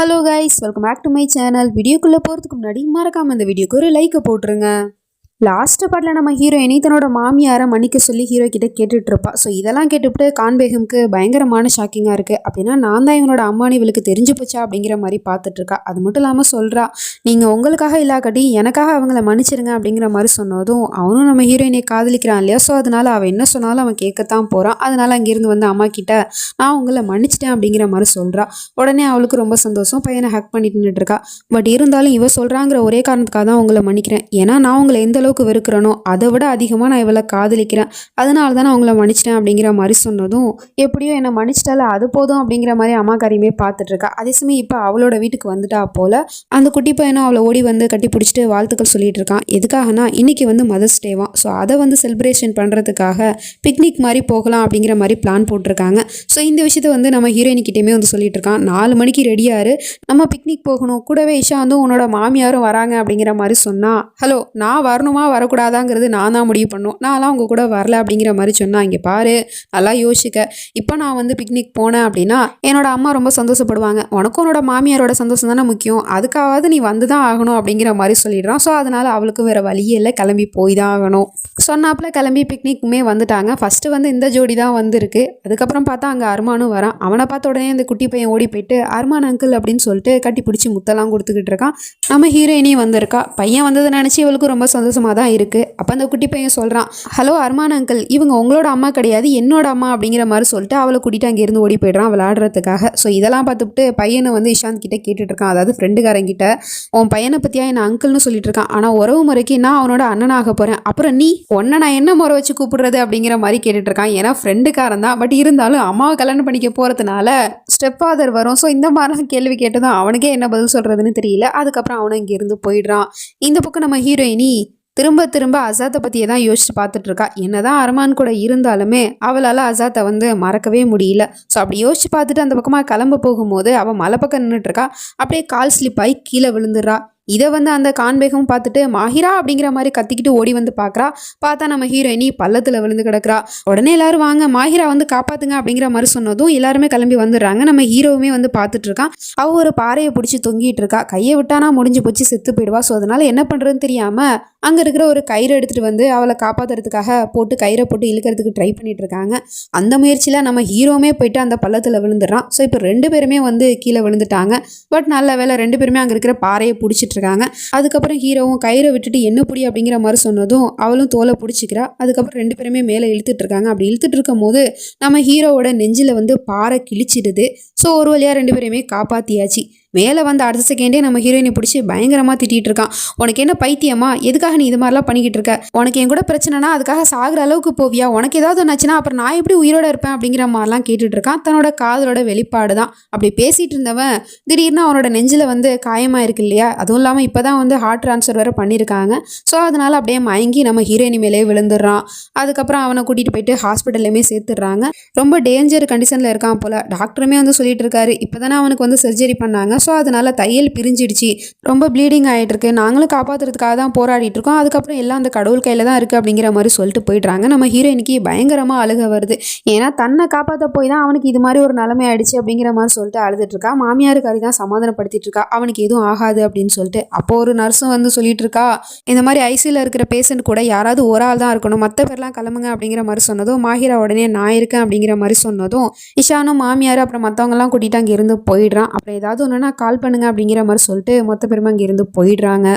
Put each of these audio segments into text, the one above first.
Hello guys, welcome back to my channel. வீடியோக்குள்ளே போகிறதுக்கு முன்னாடி மறக்காமல் இந்த வீடியோக்கு ஒரு லைக்கை போட்டுருங்க. லாஸ்ட் பாட்டில் நம்ம ஹீரோயினி தன்னோட மாமியாரை மன்னிக்க சொல்லி ஹீரோ கிட்ட கேட்டுட்டு இருப்பா. ஸோ இதெல்லாம் கேட்டுவிட்டு கான்பேகம்க்கு பயங்கரமான ஷாக்கிங்காக இருக்குது. அப்படின்னா நான் தான் இவனோட அம்மானி இவளுக்கு தெரிஞ்சு போச்சா அப்படிங்கிற மாதிரி பார்த்துட்டு இருக்கா. அது மட்டும் இல்லாமல் சொல்கிறா, நீங்கள் உங்களுக்காக இல்லாக்கட்டி எனக்காக அவங்கள மன்னிச்சிருங்க அப்படிங்கிற மாதிரி சொன்னதும் அவனும் நம்ம ஹீரோயினை காதலிக்கிறான் இல்லையா. ஸோ அதனால அவன் என்ன சொன்னாலும் அவன் கேட்கத்தான் போகிறான். அதனால அங்கேருந்து வந்து அம்மா கிட்ட நான் உங்களை மன்னிச்சிட்டேன் அப்படிங்கிற மாதிரி சொல்கிறா. உடனே அவளுக்கு ரொம்ப சந்தோஷம், பையனை ஹக் பண்ணிட்டு நின்றுட்டுருக்கா. பட் இருந்தாலும் இவ சொல்கிறாங்கிற ஒரே காரணத்துக்காக தான் உங்களை மன்னிக்கிறேன், ஏன்னா நான் உங்களை எந்த அளவுக்கு வெறுக்கிறனோ அதை விட அதிகமாக நான் இவளை காதலிக்கிறேன், அதனால தான் நான் உங்களை மன்னிச்சிட்டேன் அப்படிங்கிற மாதிரி சொன்னதும் எப்படியோ என்னை மன்னிச்சிட்டால அது போதும் அப்படிங்கிற மாதிரி அம்மா காரியமே பார்த்துட்டு இருக்கா. அதே சமயம் இப்போ அவளோட வீட்டுக்கு வந்துட்டா போல. அந்த குட்டி பையனும் அவளை ஓடி வந்து கட்டி பிடிச்சிட்டு வாழ்த்துக்கள் சொல்லிட்டு இருக்கான். எதுக்காகனா இன்னைக்கு வந்து மதர்ஸ் டேவா. ஸோ அதை வந்து செலிப்ரேஷன் பண்ணுறதுக்காக பிக்னிக் மாதிரி போகலாம் அப்படிங்கிற மாதிரி பிளான் போட்டிருக்காங்க. ஸோ இந்த விஷயத்த வந்து நம்ம ஹீரோயினிக்கிட்டேயுமே வந்து சொல்லிட்டு இருக்கான். 4 மணிக்கு ரெடியாரு, நம்ம பிக்னிக் போகணும், கூடவே இஷா வந்து உன்னோட மாமியாரும் வராங்க அப்படிங்கிற மாதிரி சொன்னா. ஹலோ, நான் வரணுமா வரக்கூடாதாங்கிறது நான் தான் முடிவு பண்ணும், நான்லாம் உங்க கூட வரல அப்படிங்கிற மாதிரி சொன்னா. இங்கே பாரு, நல்லா யோசிக்க, இப்போ நான் வந்து பிக்னிக் போனேன் அப்படின்னா என்னோட அம்மா ரொம்ப சந்தோஷப்படுவாங்க, உனக்கும் உன்னோட மாமியாரோட சந்தோஷம் தானே முக்கியம், அதுக்காவது நீ வந்து தான் ஆகணும் அப்படிங்கிற மாதிரி சொல்லிடுறான். ஸோ அதனால அவளுக்கும் வேற வழியே இல்லை, கிளம்பி போய் தான் ஆகணும். சொன்னாப்புல கிளம்பி பிக்னிக்குமே வந்துட்டாங்க. ஃபர்ஸ்ட் வந்து இந்த ஜோடி தான் வந்திருக்கு. அதுக்கப்புறம் பார்த்தா அங்கே அருமானும் வரான். அவனை பார்த்த உடனே இந்த குட்டி பையன் ஓடி போயிட்டு அருமான் அங்கிள் அப்படின்னு சொல்லிட்டு கட்டி பிடிச்சி முத்தெல்லாம் கொடுத்துக்கிட்டு இருக்கான். நம்ம ஹீரோயினியும் வந்திருக்கா. பையன் வந்ததை நினச்சி இவளுக்கும் ரொம்ப சந்தோஷமாக தான் இருக்குது. அப்போ அந்த குட்டி பையன் சொல்கிறான், ஹலோ அருமான் அங்கிள், இவங்க உங்களோட அம்மா கிடையாது, என்னோட அம்மா அப்படிங்கிற மாதிரி சொல்லிட்டு அவளை கூட்டிகிட்டு அங்கேருந்து ஓடி போய்ட்றான் விளையாடுறதுக்காக. ஸோ இதெல்லாம் பார்த்துட்டு பையனை வந்து இஷாந்த் கிட்டே கேட்டுட்டு இருக்கான், அதாவது ஃப்ரெண்டுக்காரங்கிட்ட, உன் பையனை பற்றியா என்ன அங்கிள்னு சொல்லிட்டு இருக்கான், ஆனால் உறவு முறைக்கு நான் அவனோட அண்ணனாக போகிறேன், அப்புறம் நீ உன்னை நான் என்ன முறை வச்சு கூப்பிடுறது அப்படிங்கிற மாதிரி கேட்டுட்டு இருக்கான். ஏன்னா ஃப்ரெண்டுக்காரன் தான், பட் இருந்தாலும் அம்மாவை கல்யாணம் பண்ணிக்க போகிறதுனால ஸ்டெப் ஃபாதர் வரும். ஸோ இந்த மாதிரிலாம் கேள்வி கேட்டதும் அவனுக்கே என்ன பதில் சொல்கிறதுன்னு தெரியல. அதுக்கப்புறம் அவனை இங்கேருந்து போயிடுறான். இந்த பக்கம் நம்ம ஹீரோயினி திரும்ப திரும்ப அசாத்தை பற்றியே தான் யோசிச்சு பார்த்துட்டு இருக்கா. என்னதான் அரமான் கூட இருந்தாலுமே அவளால் அசாத்தை வந்து மறக்கவே முடியல. ஸோ அப்படி யோசிச்சு பார்த்துட்டு அந்த பக்கமாக கிளம்ப போகும்போது அவள் மலை பக்கம் நின்றுட்டு இருக்கா. அப்படியே கால் ஸ்லிப் ஆகி கீழே விழுந்துடுறா. இதை வந்து அந்த கான்பேகம் பார்த்துட்டு மாஹிரா அப்படிங்கிற மாதிரி கத்திக்கிட்டு ஓடி வந்து பார்க்குறா. பார்த்தா நம்ம ஹீரோயினி பள்ளத்தில் விழுந்து கிடக்குறா. உடனே எல்லாரும் வாங்க மாஹிரா வந்து காப்பாத்துங்க அப்படிங்கிற மாதிரி சொன்னதும் எல்லாருமே கிளம்பி வந்துடுறாங்க. நம்ம ஹீரோவுமே வந்து பார்த்துட்டு இருக்கான். அவள் ஒரு பாறையை பிடிச்சி தொங்கிட்டு இருக்கா. கையை விட்டானா முடிஞ்சு போச்சு, செத்து போயிடுவா. ஸோ அதனால என்ன பண்ணுறதுன்னு தெரியாமல் அங்கே இருக்கிற ஒரு கயிறு எடுத்துகிட்டு வந்து அவளை காப்பாற்றுறதுக்காக போட்டு கயிறை போட்டு இழுக்கிறதுக்கு ட்ரை பண்ணிட்டு இருக்காங்க. அந்த முயற்சியில் நம்ம ஹீரோவுமே போயிட்டு அந்த பள்ளத்தில் விழுந்துடுறான். ஸோ இப்போ 2 பேருமே வந்து கீழே விழுந்துட்டாங்க. பட் நல்ல வேலை 2 பேருமே அங்கே இருக்கிற பாறையை பிடிச்சிட்டு இருக்காங்க. அதுக்கப்புறம் ஹீரோவும் கயிறை விட்டுட்டு என்ன புடி அப்படிங்கிற மாதிரி சொன்னதும் அவளும் தோலை பிடிச்சிக்கிறா. அதுக்கப்புறம் 2 பேருமே மேலே இழுத்துட்டு இருக்காங்க. அப்படி இழுத்துட்டு இருக்கும் போது நம்ம ஹீரோவோட நெஞ்சில் வந்து பாறை கிழிச்சிடுது. ஸோ ஒரு வழியாக 2 பேரையுமே காப்பாற்றியாச்சு. மேலே வந்து அடுத்த செகண்டே நம்ம ஹீரோயினை பிடிச்சி பயங்கரமாக திட்டிகிட்டு இருக்கான். உனக்கு என்ன பைத்தியமா, எதுக்காக நீ இது மாதிரிலாம் பண்ணிக்கிட்டு இருக்க, உனக்கு என் கூட பிரச்சனைனா அதுக்காக சாகிற அளவுக்கு போவியா, உனக்கு ஏதாவது ஒன்றாச்சுன்னா அப்புறம் நான் எப்படி உயிரோட இருப்பேன் அப்படிங்கிற மாதிரிலாம் கேட்டுட்டு இருக்கான். தன்னோட காதலோட வெளிப்பாடு தான். அப்படி பேசிகிட்டு இருந்தவன் திடீர்னு அவனோட நெஞ்சில் வந்து காயமாக இருக்கு இல்லையா. அதுவும் இல்லாமல் இப்போ தான் வந்து ஹார்ட் ட்ரான்ஸ்ஃபர் வேறு பண்ணியிருக்காங்க. ஸோ அதனால் அப்படியே மயங்கி நம்ம ஹீரோயினி மேலே விழுந்துடுறான். அதுக்கப்புறம் அவனை கூட்டிகிட்டு போயிட்டு ஹாஸ்பிட்டல்லையுமே சேர்த்துடுறாங்க. ரொம்ப டேஞ்சர் கண்டிஷனில் இருக்கான் போல். டாக்டருமே வந்து சொல்லிட்டு இருக்காரு, இப்போ தானே அவனுக்கு வந்து சர்ஜரி பண்ணாங்க. ஸோ அதனால தையல் பிரிஞ்சிடுச்சு, ரொம்ப ப்ளீடிங் ஆகிட்டு இருக்கு, நாங்களும் காப்பாற்றுறதுக்காக தான் போராடிட்டு இருக்கோம், அதுக்கப்புறம் எல்லாம் அந்த கடவுள் கையில் தான் இருக்குது அப்படிங்கிற மாதிரி சொல்லிட்டு போயிடுறாங்க. நம்ம ஹீரோயினுக்கு பயங்கரமாக அழுக வருது. ஏன்னா தன்னை காப்பாற்ற போய் தான் அவனுக்கு இது மாதிரி ஒரு நிலைமை ஆயிடுச்சு அப்படிங்கிற மாதிரி சொல்லிட்டு அழுதுட்டு இருக்கா. மாமியாருக்காரி தான் சமாதானப்படுத்திட்டு இருக்கா, அவனுக்கு எதுவும் ஆகாது அப்படின்னு சொல்லிட்டு. அப்போ ஒரு நர்ஸும் வந்து சொல்லிட்டு இருக்கா, இந்த மாதிரி ஐசியூவில் இருக்கிற பேஷண்ட் கூட யாராவது ஒரு ஆள் தான் இருக்கணும், மற்ற பேர்லாம் கிளம்புங்க அப்படிங்கிற மாதிரி சொன்னதும் மாஹிரா உடனே நான் இருக்கேன் அப்படிங்கிற மாதிரி சொன்னதும் இஷானும் மாமியார் அப்புறம் மற்றவங்கலாம் கூட்டிகிட்டு அங்கே இருந்து போயிடுறான். அப்புறம் ஏதாவது ஒன்றுனா கால் பண்ணுங்க அப்படிங்கிற மாதிரி சொல்லிட்டு மொத்த பேருமே அங்கே இருந்து போயிடுறாங்க.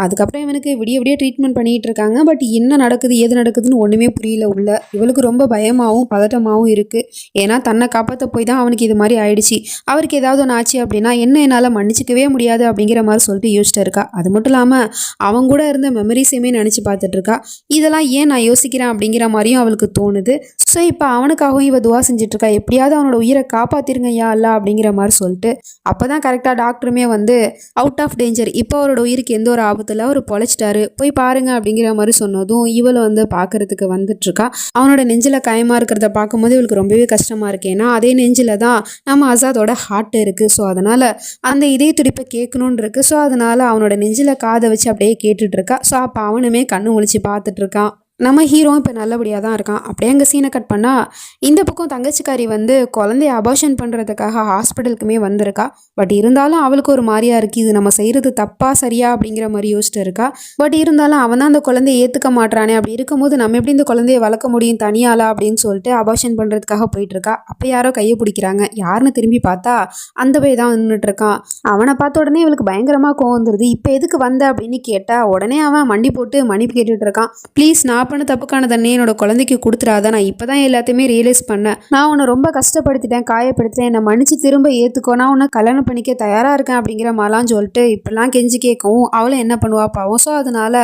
அதுக்கப்புறம் இவனுக்கு விடிய விடிய ட்ரீட்மெண்ட் பண்ணிகிட்டு இருக்காங்க. பட் என்ன நடக்குது ஏது நடக்குதுன்னு ஒன்றுமே புரியல உள்ள. இவளுக்கு ரொம்ப பயமாகவும் பதட்டமாகவும் இருக்குது. ஏன்னா தன்னை காப்பாற்ற போய் தான் அவனுக்கு இது மாதிரி ஆயிடுச்சு. அவருக்கு ஏதாவது ஒன்று ஆச்சு அப்படின்னா என்ன என்னால் மன்னிச்சிக்கவே முடியாது அப்படிங்கிற மாதிரி சொல்லிட்டு யோசிச்சுட்டு இருக்கா. அது மட்டும் இல்லாமல் அவங்க கூட இருந்த மெமரிஸையுமே நினச்சி பார்த்துட்டு இருக்கா. இதெல்லாம் ஏன் நான் யோசிக்கிறேன் அப்படிங்கிற மாதிரியும் அவளுக்கு தோணுது. ஸோ இப்போ அவனுக்காகவும் இவ துவா செஞ்சிட்ருக்கா, எப்படியாவது அவனோட உயிரை காப்பாற்றிருங்க யா அல்லா அப்படிங்கிற மாதிரி சொல்லிட்டு. அப்போ தான் கரெக்டாக டாக்டருமே வந்து அவுட் ஆஃப் டேஞ்சர், இப்போ அவரோட உயிருக்கு எந்த ஒரு ஆபத்தில் அவர் பொழைச்சிட்டாரு, போய் பாருங்க அப்படிங்கிற மாதிரி சொன்னதும் இவளை வந்து பார்க்கறதுக்கு வந்துட்டுருக்கா. அவனோட நெஞ்சில் காயமாக இருக்கிறத பார்க்கும்போது இவளுக்கு ரொம்பவே கஷ்டமாக இருக்கு. ஏன்னா அதே நெஞ்சில் தான் நம்ம அசாதோட ஹார்ட் இருக்குது. ஸோ அதனால் அந்த இதய துடிப்பை கேட்கணுன்னு இருக்குது. ஸோ அதனால் அவனோட நெஞ்சில் காதை வச்சு அப்படியே கேட்டுட்ருக்கா. ஸோ அப்போ அவனுமே கண்ணு முழிச்சு பார்த்துட்ருக்கான். நம்ம ஹீரோ இப்போ நல்லபடியாக தான் இருக்கான். அப்படியே அங்கே சீனை கட் பண்ணால் இந்த பக்கம் தங்கச்சிக்காரி வந்து குழந்தைய அபார்ஷன் பண்ணுறதுக்காக ஹாஸ்பிட்டலுக்குமே வந்திருக்கா. பட் இருந்தாலும் அவளுக்கு ஒரு மாதிரியா இருக்குது, இது நம்ம செய்கிறது தப்பா சரியா அப்படிங்கிற மாதிரி யோசிச்சுட்டு இருக்கா. பட் இருந்தாலும் அவன் தான் அந்த குழந்தைய ஏற்றுக்க மாட்டானே, அப்படி இருக்கும்போது நம்ம எப்படி இந்த குழந்தைய வளர்க்க முடியும் தனியாளா அப்படின்னு சொல்லிட்டு அபார்ஷன் பண்ணுறதுக்காக போயிட்டு இருக்கா. அப்போ யாரோ கையை பிடிக்கிறாங்க. யாருன்னு திரும்பி பார்த்தா அந்த பையன் தான் நின்றுட்டு இருக்கான். அவனை பார்த்த உடனே இவளுக்கு பயங்கரமாக கோவம் வந்துடுது. இப்போ எதுக்கு வந்த அப்படின்னு கேட்டால் உடனே அவன் மண்டி போட்டு மன்னிப்பு கேட்டுட்டு இருக்கான். ப்ளீஸ், நான் பண்ண தப்புக்கான தண்ணி என்னோட குழந்தைக்கு கொடுத்துடாத. நான் இப்போ தான் எல்லாத்தையுமே ரியலைஸ் பண்ணேன். நான் உன்னை ரொம்ப கஷ்டப்படுத்திட்டேன், காயப்படுத்திட்டேன், என்னை மன்னிச்சு திரும்ப ஏற்றுக்கோ, நான் உன்னை கல்யாணம் பண்ணிக்க தயாராக இருக்கேன் அப்படிங்கிற மாதிரிலாம் சொல்லிட்டு இப்படிலாம் கெஞ்சி கேட்கவும் அவளை என்ன பண்ணுவா பாவம். ஸோ அதனால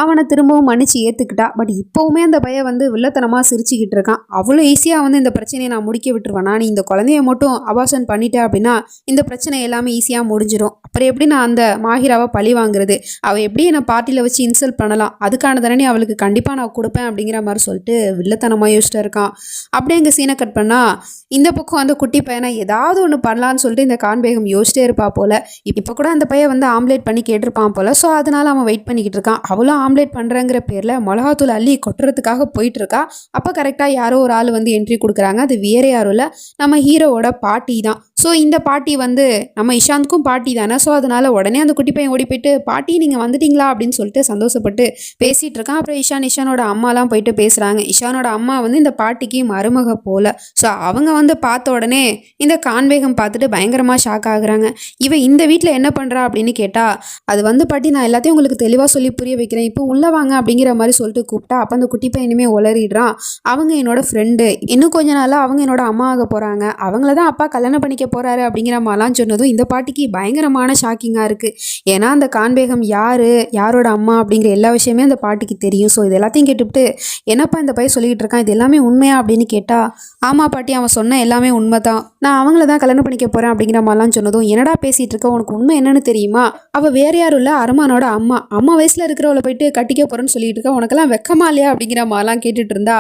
அவனை திரும்பவும் மன்னிச்சு ஏற்றுக்கிட்டா. பட் இப்போவுமே அந்த பையன் வந்து வில்லத்தனமாக சிரிச்சுக்கிட்டு இருக்கான். அவ்வளோ ஈஸியாக வந்து இந்த பிரச்சனையை நான் முடிக்க விட்டுருவேன். நீ இந்த குழந்தைய மட்டும் அபார்ஷன் பண்ணிட்டேன் அப்படின்னா இந்த பிரச்சனை எல்லாமே ஈஸியாக முடிஞ்சிடும். அப்புறம் எப்படி நான் அந்த மாஹிராவை பழி வாங்குறது? அவள் எப்படி என்னை பார்ட்டியில் வச்சு இன்சல்ட் பண்ணலாம், அதுக்கான தண்டனை அவளுக்கு கண்டிப்பாக நான் கொடுப்பேன் அப்படிங்கிற மாதிரி சொல்லிட்டு வில்லத்தனமாக யோசிச்சுட்டு இருக்கான். அப்படியே எங்கள் சீனை கட் பண்ணால் இந்த பக்கம் அந்த குட்டி பையனை ஏதாவது ஒன்று பண்ணலான்னு சொல்லிட்டு இந்த கான்பேகம் யோசிச்சிட்டே இருப்பா போல். இப்போ கூட அந்த பையன் வந்து ஆம்லேட் பண்ணி கேட்டிருப்பான் போல். ஸோ அதனால் அவன் வெயிட் பண்ணிக்கிட்டு இருக்கான். அவளும் ஆம்லேட் பண்ணுறங்கிற பேரில் மிளகாத்தூள் அள்ளி கொட்டுறதுக்காக போயிட்டு இருக்கா. அப்போ கரெக்டாக யாரோ ஒரு ஆள் வந்து என்ட்ரி கொடுக்குறாங்க. அது வேறு யாரும் இல்லை, நம்ம ஹீரோவோட பாட்டி தான். ஸோ இந்த பாட்டி வந்து நம்ம இஷாந்துக்கும் பாட்டி தானே. ஸோ அதனால் உடனே அந்த குட்டி பையன் ஓடி போயிட்டு பாட்டி நீங்கள் வந்துட்டீங்களா அப்படின்னு சொல்லிட்டு சந்தோஷப்பட்டு பேசிகிட்டு இருக்கான். அப்புறம் இஷானோட அம்மாலாம் போயிட்டு பேசுகிறாங்க. இஷானோட அம்மா வந்து இந்த பாட்டிக்கு மருமக போல். ஸோ அவங்க வந்து பார்த்த உடனே இந்த கான்வேகம் பார்த்துட்டு பயங்கரமாக ஷாக் ஆகுறாங்க. இவன் இந்த வீட்டில் என்ன பண்ணுறா அப்படின்னு கேட்டால் அது வந்து பாட்டி நான் எல்லாத்தையும் உங்களுக்கு தெளிவாக சொல்லி புரிய வைக்கிறேன், இப்போ உள்ளே வாங்க அப்படிங்கிற மாதிரி சொல்லிட்டு கூப்பிட்டா அப்போ அந்த குட்டி பையனுமே உளறிடுறான். அவங்க என்னோட ஃப்ரெண்டு, இன்னும் கொஞ்ச நாளாக அவங்க என்னோட அம்மா ஆக போகிறாங்க, அவங்கள தான் அப்பா கல்யாணம் பண்ணிக்க போகிறாரு அப்படிங்கிற மாதிரிலாம் சொன்னதும் இந்த பாட்டிக்கு பயங்கரமான ஷாக்கிங்காக இருக்குது. ஏன்னா அந்த கான்பேகம் யாரோட அம்மா அப்படிங்கிற எல்லா விஷயமே அந்த பாட்டிக்கு தெரியும். ஸோ இது எல்லாத்தையும் கேட்டுவிட்டு என்னப்பா இந்த பையன் சொல்லிக்கிட்டு இருக்கான், இது எல்லாமே உண்மையா அப்படின்னு கேட்டால் ஆமா பாட்டி, அவன் சொன்ன எல்லாமே உண்மை தான், நான் அவங்கள தான் கல்யாணம் பண்ணிக்க போகிறேன் அப்படிங்கிற மாதிரிலாம் சொன்னதும் என்னடா பேசிகிட்டு இருக்க, உனக்கு உண்மை என்னன்னு தெரியுமா, அவள் வேறு யாரும் இல்லை அரமானோட அம்மா வயசில் இருக்கிறவளை போயிட்டு கட்டிக்க போகிறேன்னு சொல்லிட்டு இருக்கா, உனக்கெல்லாம் வெக்கமா இல்லையா அப்படிங்கிற மாதிரிலாம் கேட்டுட்டு இருந்தா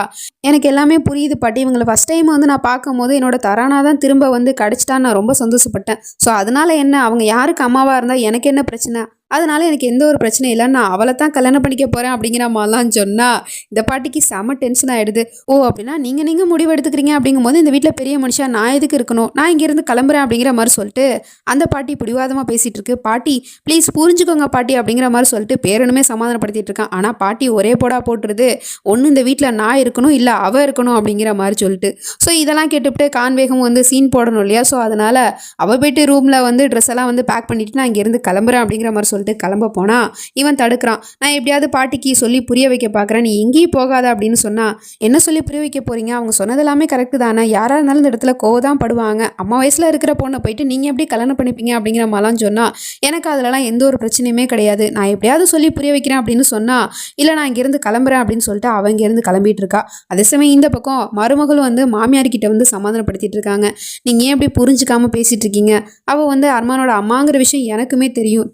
எனக்கு எல்லாமே புரியுது பாட்டி, இவங்களை ஃபஸ்ட் டைம் வந்து நான் பார்க்கும்போது என்னோட தரானா தான் திரும்ப வந்து கிடச்சிட்டான்னு நான் ரொம்ப சந்தோஷப்பட்டேன். ஸோ அதனால என்ன, அவங்க யாருக்கு அம்மாவாக இருந்தால் எனக்கு என்ன பிரச்சனை, அதனால எனக்கு எந்த ஒரு பிரச்சனையும் இல்லை, நான் அவளை தான் கல்யாணம் பண்ணிக்க போகிறேன் அப்படிங்கிற மாதிரிலாம் சொன்னால் இந்த பாட்டிக்கு செம டென்ஷன் ஆகிடுது. ஓ அப்படின்னா நீங்கள் முடிவு எடுத்துக்கிறீங்க அப்படிங்கும்போது இந்த வீட்டில் பெரிய மனுஷா நான் எதுக்கு இருக்கணும், நான் இங்கேருந்து கிளம்புறேன் அப்படிங்கிற மாதிரி சொல்லிட்டு அந்த பாட்டி பிடிவாதமாக பேசிகிட்டு இருக்கு. பாட்டி ப்ளீஸ் புரிஞ்சுக்கோங்க பாட்டி அப்படிங்கிற மாதிரி சொல்லிட்டு பேரனுமே சமாதானப்படுத்திட்டு இருக்கான். ஆனால் பாட்டி ஒரே போடா போட்டுருது, ஒன்று இந்த வீட்டில் நான் இருக்கணும் இல்லை அவள் இருக்கணும் அப்படிங்கிற மாதிரி சொல்லிட்டு. ஸோ இதெல்லாம் கேட்டுவிட்டு கான்வேகம் வந்து சீன் போடணும் இல்லையா. ஸோ அதனால் அவள் போய்ட்டு ரூமில் வந்து ட்ரெஸ் எல்லாம் வந்து பேக் பண்ணிவிட்டு நான் இங்கேருந்து கிளம்புறேன் அப்படிங்கிற மாதிரி கிளம்ப போனா இவன் தடுக்கிறான். நான் எப்படியாவது பாட்டிக்கு சொல்லி புரிய வைக்க பார்க்குறேன், நீ எங்கேயும் போகாத அப்படின்னு சொன்னா என்ன சொல்லி புரிய வைக்க போறீங்க, அவங்க சொன்னது எல்லாமே கரெக்டு தானே, யாராக இருந்தாலும் இந்த இடத்துல கோவதான் படுவாங்க, அம்மா வயசில் இருக்கிற பொண்ணை போயிட்டு நீங்கள் எப்படி கல்யாணம் பண்ணிப்பீங்க அப்படிங்கிற மாதிரிலாம் சொன்னா எனக்கு அதிலலாம் எந்த ஒரு பிரச்சனையுமே கிடையாது, நான் எப்படியாவது சொல்லி புரிய வைக்கிறேன் அப்படின்னு சொன்னா இல்லை நான் இங்கேருந்து கிளம்புறேன் அப்படின்னு சொல்லிட்டு அவங்க இருந்து கிளம்பிட்டு இருக்கா. அதே சமயம் இந்த பக்கம் மருமகளும் வந்து மாமியார்கிட்ட வந்து சமாதானப்படுத்திட்டு இருக்காங்க. நீங்கள் ஏன் எப்படி புரிஞ்சுக்காம பேசிட்டு இருக்கீங்க, அவள் வந்து அர்மானோட அம்மாங்கிற விஷயம் எனக்குமே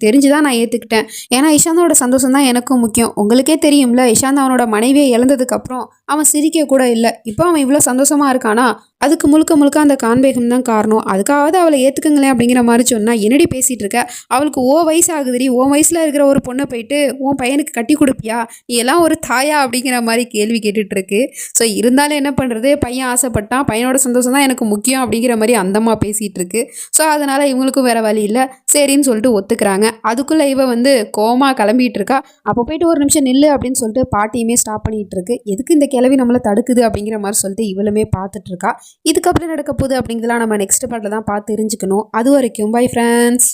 தெரிஞ்சுதான் நான் ஏற்றுக்கிட்டேன், ஏன்னா இஷாந்தோட சந்தோஷம் தான் எனக்கும் முக்கியம், உங்களுக்கே தெரியும்ல இஷாந்த் அவனோட மனைவியை இழந்ததுக்கப்புறம் அவன் சிரிக்க கூட இல்லை, இப்போ அவன் இவ்வளோ சந்தோஷமாக இருக்கானா அதுக்கு முழுக்க அந்த கான்பேகம் தான் காரணம், அதுக்காவது அவளை ஏற்றுக்குங்களேன் அப்படிங்கிற மாதிரி சொன்னால் என்னடி பேசிகிட்டு இருக்க, அவளுக்கு வயசு ஆகுதுடி, வயசில் இருக்கிற ஒரு பொண்ணை போயிட்டு உன் பையனுக்கு கட்டி கொடுப்பியா, நீ எல்லாம் ஒரு தாயா அப்படிங்கிற மாதிரி கேள்வி கேட்டுட்ருக்கு. ஸோ இருந்தாலும் என்ன பண்ணுறது, பையன் ஆசைப்பட்டான், பையனோட சந்தோஷம் தான் எனக்கு முக்கியம் அப்படிங்கிற மாதிரி அந்தம்மா பேசிகிட்டு இருக்கு. ஸோ அதனால் இவங்களுக்கும் வேறு வழி இல்லை, சரின்னு சொல்லிட்டு ஒத்துக்கிறாங்க. அதுக்குள்ளே இவ வந்து கோமா கிளம்பிட்டு இருக்கா. அப்போ போயிட்டு ஒரு நிமிஷம் நில்லு அப்படின்னு சொல்லிட்டு பாட்டியுமே ஸ்டாப் பண்ணிட்டு இருக்கு. எதுக்கு இந்த கிளவி நம்மளை தடுக்குது அப்படிங்கிற மாதிரி சொல்லிட்டு இவளுமே பார்த்துட்டு இருக்கா. இதுக்கப்புறம் நடக்க போகுது அப்படிங்கிறதுலாம் நம்ம நெக்ஸ்ட் பார்ட்டில் தான் பார்த்து தெரிஞ்சுக்கணும். அது வரைக்கும் பை ஃப்ரெண்ட்ஸ்.